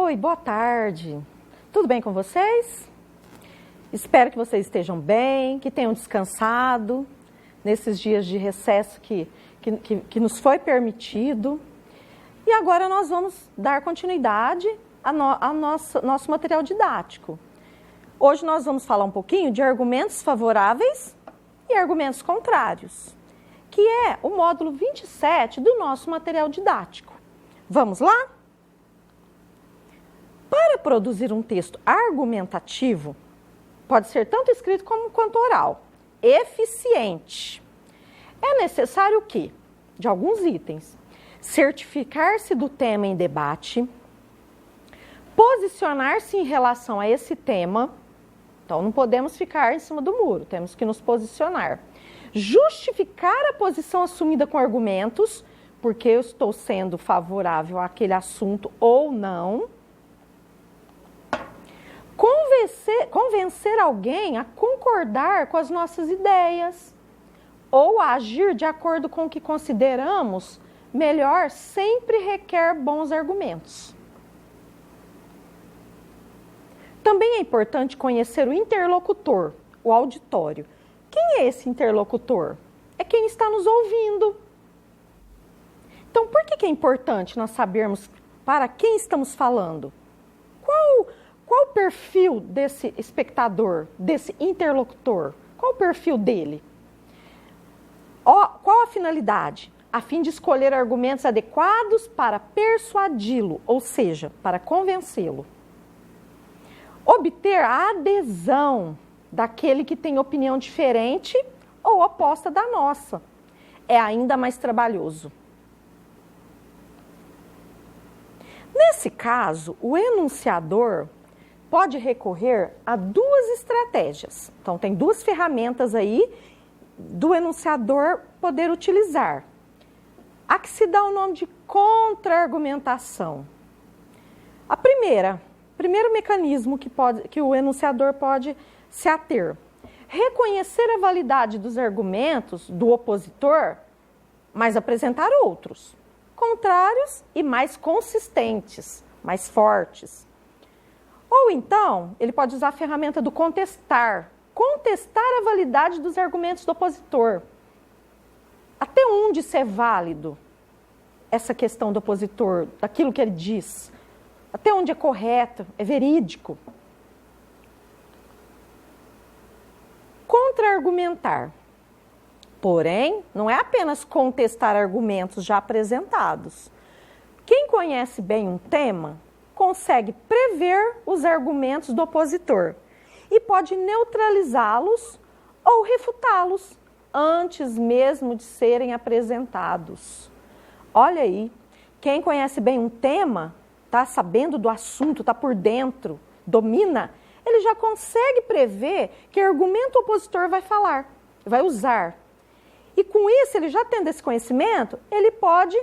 Oi, boa tarde. Tudo bem com vocês? Espero que vocês estejam bem, que tenham descansado nesses dias de recesso que nos foi permitido. E agora nós vamos dar continuidade ao nosso material didático. Hoje nós vamos falar um pouquinho de argumentos favoráveis e argumentos contrários, que é o módulo 27 do nosso material didático. Vamos lá? Para produzir um texto argumentativo, pode ser tanto escrito quanto oral, eficiente, é necessário o quê? De alguns itens. Certificar-se do tema em debate, posicionar-se em relação a esse tema, então não podemos ficar em cima do muro, temos que nos posicionar. Justificar a posição assumida com argumentos, porque eu estou sendo favorável àquele assunto ou não. Convencer alguém a concordar com as nossas ideias ou a agir de acordo com o que consideramos melhor sempre requer bons argumentos. Também é importante conhecer o interlocutor, o auditório. Quem é esse interlocutor? É quem está nos ouvindo. Então, por que é importante nós sabermos para quem estamos falando? Qual o perfil desse espectador, desse interlocutor? Qual o perfil dele? Qual a finalidade? A fim de escolher argumentos adequados para persuadi-lo, ou seja, para convencê-lo. Obter a adesão daquele que tem opinião diferente ou oposta da nossa é ainda mais trabalhoso. Nesse caso, o enunciador pode recorrer a duas estratégias. Então, tem duas ferramentas aí do enunciador poder utilizar. A que se dá o nome de contra-argumentação. Primeiro mecanismo que o enunciador pode se ater. Reconhecer a validade dos argumentos do opositor, mas apresentar outros, contrários e mais consistentes, mais fortes. Ou então, ele pode usar a ferramenta do contestar a validade dos argumentos do opositor. Até onde isso é válido, essa questão do opositor, daquilo que ele diz? Até onde é correto, é verídico? Contra-argumentar. Porém, não é apenas contestar argumentos já apresentados. Quem conhece bem um tema consegue prever os argumentos do opositor e pode neutralizá-los ou refutá-los antes mesmo de serem apresentados. Olha aí, quem conhece bem um tema, está sabendo do assunto, está por dentro, domina, ele já consegue prever que argumento o opositor vai falar, vai usar. E com isso, ele já tendo esse conhecimento, ele pode,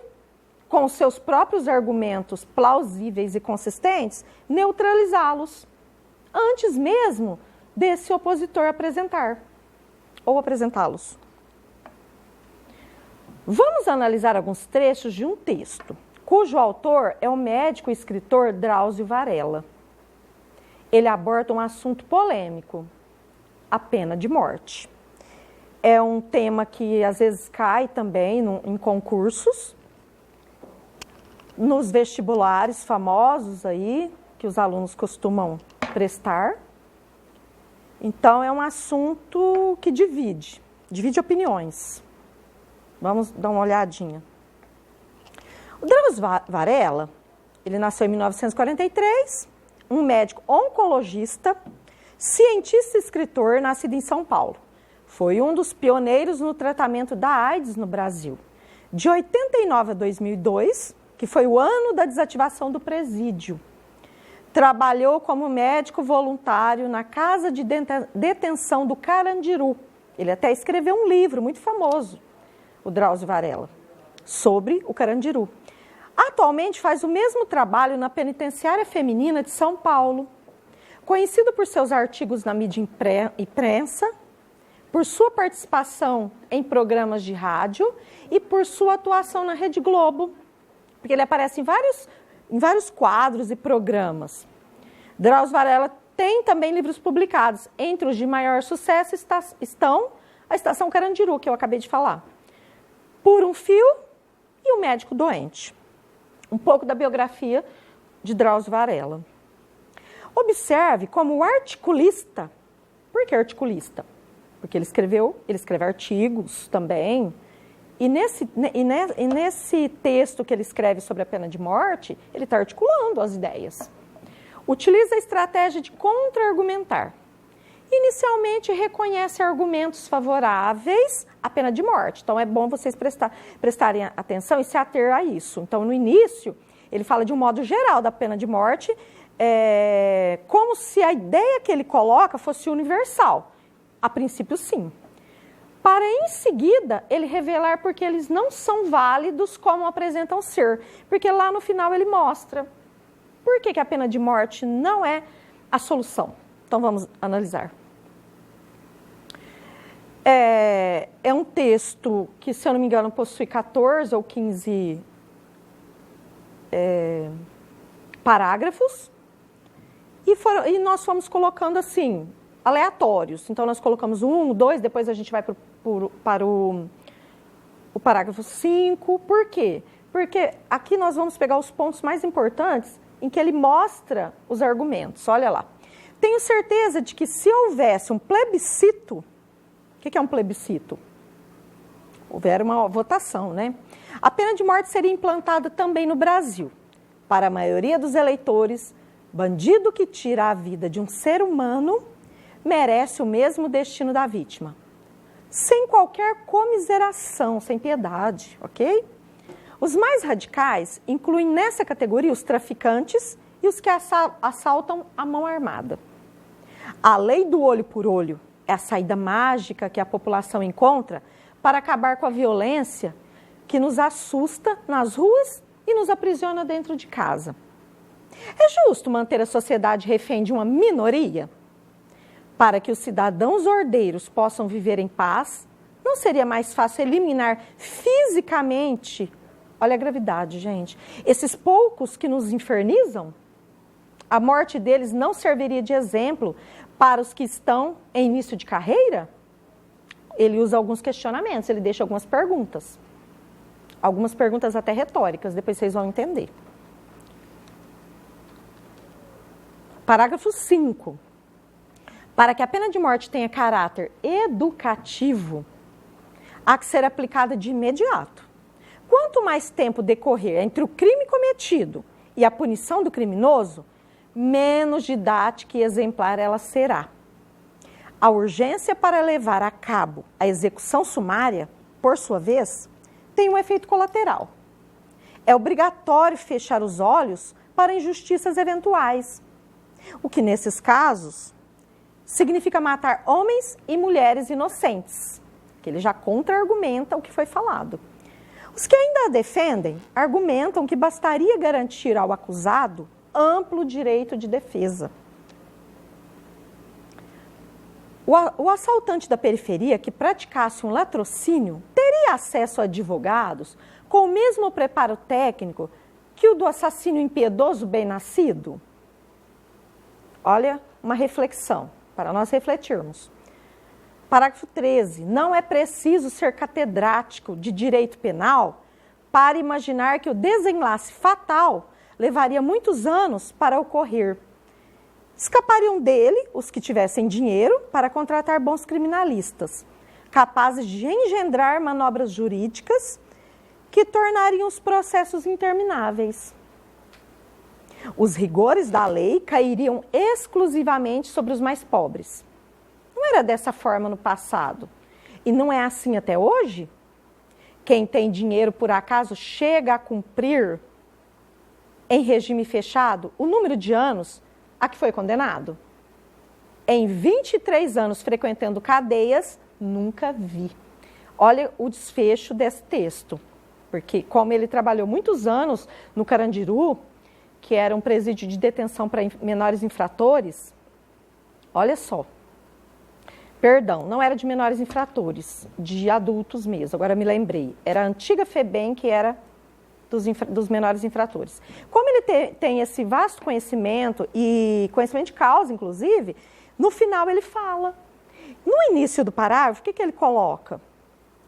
com os seus próprios argumentos plausíveis e consistentes, neutralizá-los antes mesmo desse opositor apresentar ou apresentá-los. Vamos analisar alguns trechos de um texto, cujo autor é o médico e escritor Drauzio Varela. Ele aborda um assunto polêmico, a pena de morte. É um tema que às vezes cai também em concursos, nos vestibulares famosos aí, que os alunos costumam prestar. Então, é um assunto que divide opiniões. Vamos dar uma olhadinha. O Drauzio Varela, ele nasceu em 1943, um médico oncologista, cientista e escritor, nascido em São Paulo. Foi um dos pioneiros no tratamento da AIDS no Brasil. De 89 a 2002, que foi o ano da desativação do presídio. Trabalhou como médico voluntário na casa de detenção do Carandiru. Ele até escreveu um livro muito famoso, o Drauzio Varela, sobre o Carandiru. Atualmente faz o mesmo trabalho na Penitenciária Feminina de São Paulo. Conhecido por seus artigos na mídia imprensa, por sua participação em programas de rádio e por sua atuação na Rede Globo, porque ele aparece em vários em vários quadros e programas. Drauzio Varela tem também livros publicados. Entre os de maior sucesso estão A Estação Carandiru, que eu acabei de falar, Por um Fio e O Médico Doente. Um pouco da biografia de Drauzio Varela. Observe como o articulista. Por que articulista? Porque ele escreve artigos também. E nesse texto que ele escreve sobre a pena de morte, ele está articulando as ideias. Utiliza a estratégia de contra-argumentar. Inicialmente reconhece argumentos favoráveis à pena de morte. Então é bom vocês prestarem atenção e se ater a isso. Então no início, ele fala de um modo geral da pena de morte, como se a ideia que ele coloca fosse universal. A princípio, sim. Para, em seguida, ele revelar porque eles não são válidos como apresentam ser. Porque lá no final ele mostra por que a pena de morte não é a solução. Então, vamos analisar. É um texto que, se eu não me engano, possui 14 ou 15 parágrafos. E nós fomos colocando assim, aleatórios. Então, nós colocamos 1, 2, depois a gente vai para o parágrafo 5. Por quê? Porque aqui nós vamos pegar os pontos mais importantes em que ele mostra os argumentos. Olha lá. Tenho certeza de que se houvesse um plebiscito, o que é um plebiscito? Houver uma votação, né? A pena de morte seria implantada também no Brasil. Para a maioria dos eleitores, bandido que tira a vida de um ser humano merece o mesmo destino da vítima, sem qualquer comiseração, sem piedade, ok? Os mais radicais incluem nessa categoria os traficantes e os que assaltam a mão armada. A lei do olho por olho é a saída mágica que a população encontra para acabar com a violência que nos assusta nas ruas e nos aprisiona dentro de casa. É justo manter a sociedade refém de uma minoria? Para que os cidadãos ordeiros possam viver em paz, não seria mais fácil eliminar fisicamente, olha a gravidade, gente, esses poucos que nos infernizam? A morte deles não serviria de exemplo para os que estão em início de carreira? Ele usa alguns questionamentos, ele deixa algumas perguntas até retóricas, depois vocês vão entender. Parágrafo 5. Para que a pena de morte tenha caráter educativo, há que ser aplicada de imediato. Quanto mais tempo decorrer entre o crime cometido e a punição do criminoso, menos didática e exemplar ela será. A urgência para levar a cabo a execução sumária, por sua vez, tem um efeito colateral. É obrigatório fechar os olhos para injustiças eventuais, o que, nesses casos, significa matar homens e mulheres inocentes, que ele já contra-argumenta o que foi falado. Os que ainda a defendem argumentam que bastaria garantir ao acusado amplo direito de defesa. O assaltante da periferia que praticasse um latrocínio teria acesso a advogados com o mesmo preparo técnico que o do assassino impiedoso bem-nascido? Olha, uma reflexão, para nós refletirmos. Parágrafo 13. Não é preciso ser catedrático de direito penal para imaginar que o desenlace fatal levaria muitos anos para ocorrer. Escapariam dele os que tivessem dinheiro para contratar bons criminalistas, capazes de engendrar manobras jurídicas que tornariam os processos intermináveis. Os rigores da lei cairiam exclusivamente sobre os mais pobres. Não era dessa forma no passado. E não é assim até hoje? Quem tem dinheiro, por acaso, chega a cumprir, em regime fechado, o número de anos a que foi condenado? Em 23 anos frequentando cadeias, nunca vi. Olha o desfecho desse texto. Porque, como ele trabalhou muitos anos no Carandiru, que era um presídio de detenção para menores infratores, olha só. Perdão, não era de menores infratores, de adultos mesmo, agora me lembrei. Era a antiga FEBEM, que era dos menores infratores. Como ele tem esse vasto conhecimento, e conhecimento de causa, inclusive, no final ele fala. No início do parágrafo, o que ele coloca?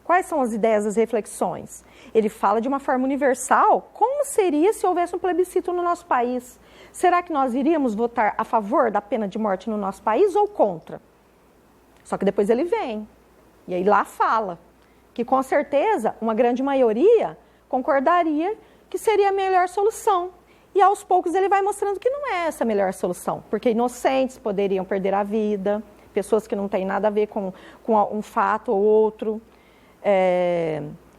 Quais são as ideias, as reflexões? Ele fala de uma forma universal, como seria se houvesse um plebiscito no nosso país? Será que nós iríamos votar a favor da pena de morte no nosso país ou contra? Só que depois ele vem, e aí lá fala que com certeza uma grande maioria concordaria que seria a melhor solução. E aos poucos ele vai mostrando que não é essa a melhor solução, porque inocentes poderiam perder a vida, pessoas que não têm nada a ver com um fato ou outro.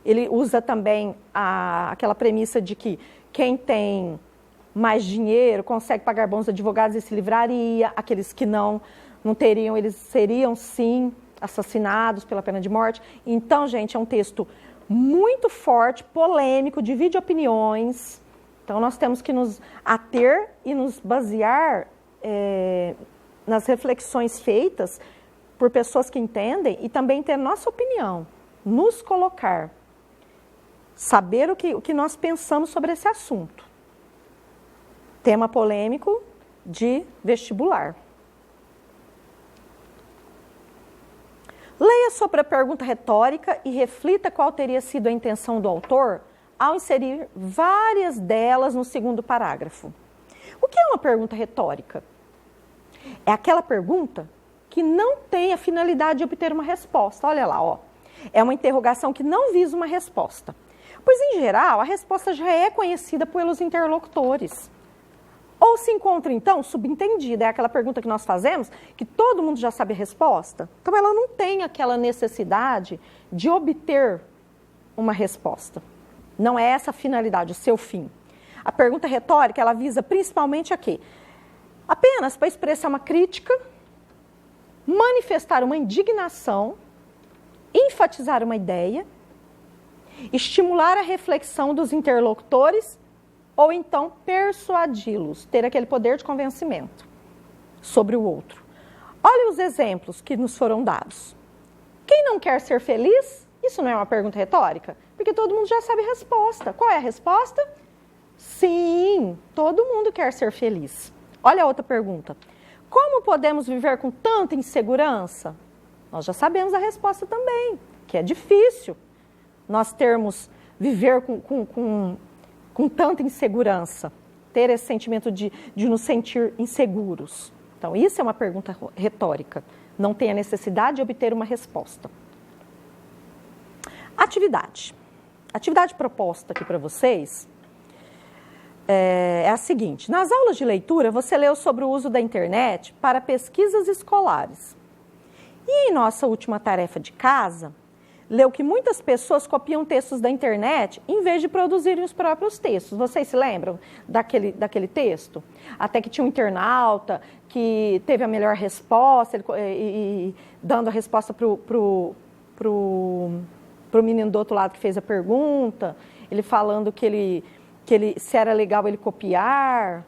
Ele usa também aquela premissa de que quem tem mais dinheiro consegue pagar bons advogados e se livraria, aqueles que não teriam, eles seriam sim assassinados pela pena de morte. Então, gente, é um texto muito forte, polêmico, divide opiniões. Então, nós temos que nos ater e nos basear nas reflexões feitas por pessoas que entendem e também ter nossa opinião, nos colocar, saber o que nós pensamos sobre esse assunto. Tema polêmico de vestibular. Leia sobre a pergunta retórica e reflita qual teria sido a intenção do autor ao inserir várias delas no segundo parágrafo. O que é uma pergunta retórica? É aquela pergunta que não tem a finalidade de obter uma resposta. Olha lá, ó. É uma interrogação que não visa uma resposta. Pois, em geral, a resposta já é conhecida pelos interlocutores. Ou se encontra, então, subentendida. É aquela pergunta que nós fazemos, que todo mundo já sabe a resposta. Então, ela não tem aquela necessidade de obter uma resposta. Não é essa a finalidade, o seu fim. A pergunta retórica, ela visa principalmente a quê? Apenas para expressar uma crítica, manifestar uma indignação, enfatizar uma ideia, estimular a reflexão dos interlocutores ou então persuadi-los, ter aquele poder de convencimento sobre o outro. Olha os exemplos que nos foram dados. Quem não quer ser feliz? Isso não é uma pergunta retórica? Porque todo mundo já sabe a resposta. Qual é a resposta? Sim, todo mundo quer ser feliz. Olha a outra pergunta. Como podemos viver com tanta insegurança? Nós já sabemos a resposta também, que é difícil nós viver com tanta insegurança, ter esse sentimento de nos sentir inseguros. Então, isso é uma pergunta retórica. Não tem a necessidade de obter uma resposta. Atividade. A atividade proposta aqui para vocês é a seguinte. Nas aulas de leitura, você leu sobre o uso da internet para pesquisas escolares. E em nossa última tarefa de casa, leu que muitas pessoas copiam textos da internet em vez de produzirem os próprios textos. Vocês se lembram daquele texto? Até que tinha um internauta que teve a melhor resposta, e dando a resposta pro menino do outro lado que fez a pergunta, ele falando que se era legal ele copiar.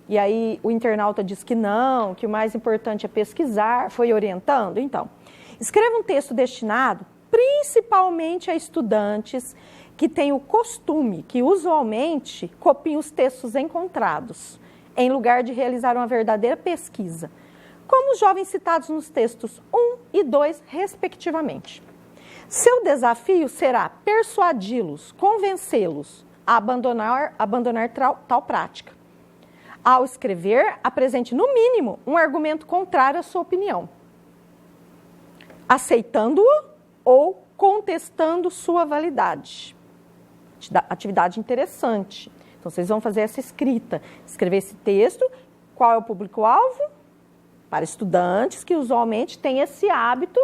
E aí o internauta disse que não, que o mais importante é pesquisar, foi orientando. Então, escreva um texto destinado principalmente a estudantes que têm o costume, que usualmente copiam os textos encontrados, em lugar de realizar uma verdadeira pesquisa, como os jovens citados nos textos 1 e 2, respectivamente. Seu desafio será persuadi-los, convencê-los a abandonar tal prática. Ao escrever, apresente, no mínimo, um argumento contrário à sua opinião, aceitando-o ou contestando sua validade. Atividade interessante. Então, vocês vão fazer essa escrita, escrever esse texto. Qual é o público-alvo? Para estudantes que usualmente têm esse hábito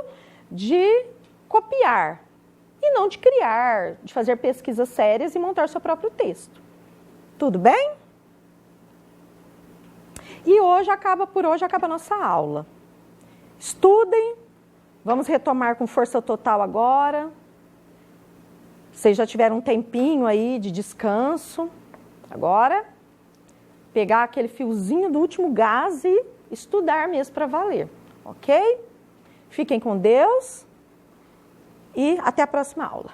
de copiar e não de criar, de fazer pesquisas sérias e montar seu próprio texto. Tudo bem? E por hoje acaba a nossa aula. Estudem. Vamos retomar com força total agora. Vocês já tiveram um tempinho aí de descanso. Agora, pegar aquele fiozinho do último gás e estudar mesmo para valer. Ok? Fiquem com Deus e até a próxima aula.